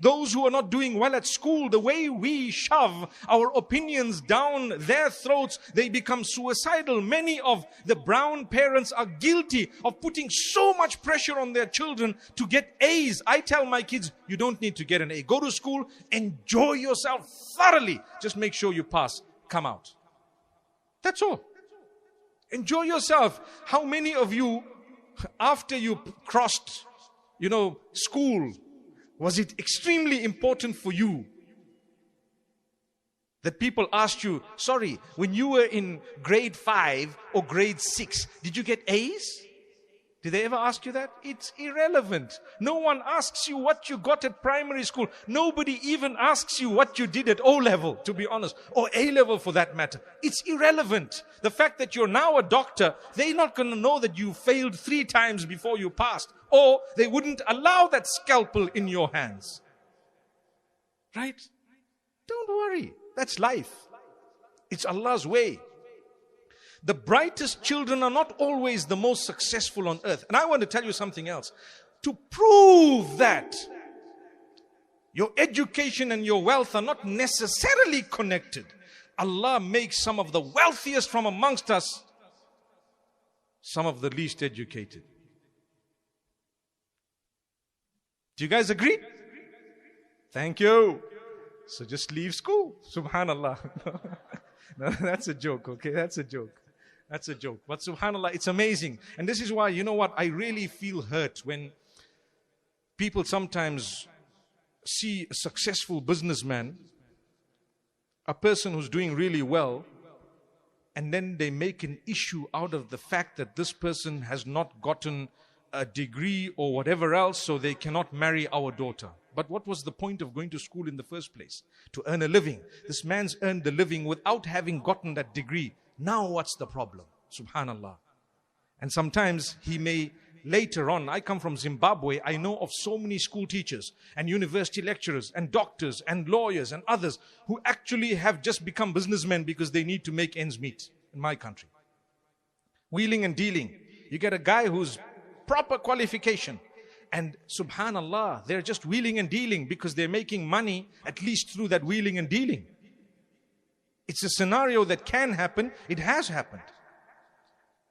Those who are not doing well at school, the way we shove our opinions down their throats, they become suicidal. Many of the brown parents are guilty of putting so much pressure on their children to get A's. I tell my kids, you don't need to get an A. Go to school, enjoy yourself thoroughly. Just make sure you pass, come out. That's all. Enjoy yourself. How many of you, after you crossed, school, was it extremely important for you that people asked you, sorry, when you were in grade 5 or grade 6, did you get A's? Did they ever ask you that? It's irrelevant. No one asks you what you got at primary school. Nobody even asks you what you did at O level, to be honest, or A level for that matter. It's irrelevant. The fact that you're now a doctor, they're not going to know that you failed 3 times before you passed, or they wouldn't allow that scalpel in your hands. Right? Don't worry. That's life. It's Allah's way. The brightest children are not always the most successful on earth. And I want to tell you something else. To prove that your education and your wealth are not necessarily connected, Allah makes some of the wealthiest from amongst us some of the least educated. Do you guys agree? Thank you. So just leave school. Subhanallah. No, that's a joke, okay? That's a joke. That's a joke. But subhanallah, it's amazing. And this is why, you know what, I really feel hurt when people sometimes see a successful businessman, a person who's doing really well, and then they make an issue out of the fact that this person has not gotten a degree or whatever else, so they cannot marry our daughter. But what was the point of going to school in the first place? To earn a living. This man's earned the living without having gotten that degree. Now what's the problem? Subhanallah. And sometimes he may later on, I come from Zimbabwe, I know of so many school teachers and university lecturers and doctors and lawyers and others who actually have just become businessmen because they need to make ends meet in my country. Wheeling and dealing. You get a guy who's proper qualification, and subhanallah, they're just wheeling and dealing because they're making money at least through that wheeling and dealing. It's a scenario that can happen. It has happened.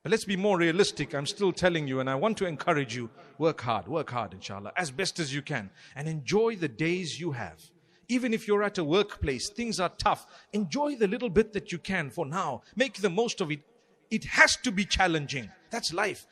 But let's be more realistic. I'm still telling you, and I want to encourage you, work hard, inshallah, as best as you can, and enjoy the days you have. Even if you're at a workplace, things are tough, enjoy the little bit that you can for now. Make the most of it. It has to be challenging. That's life.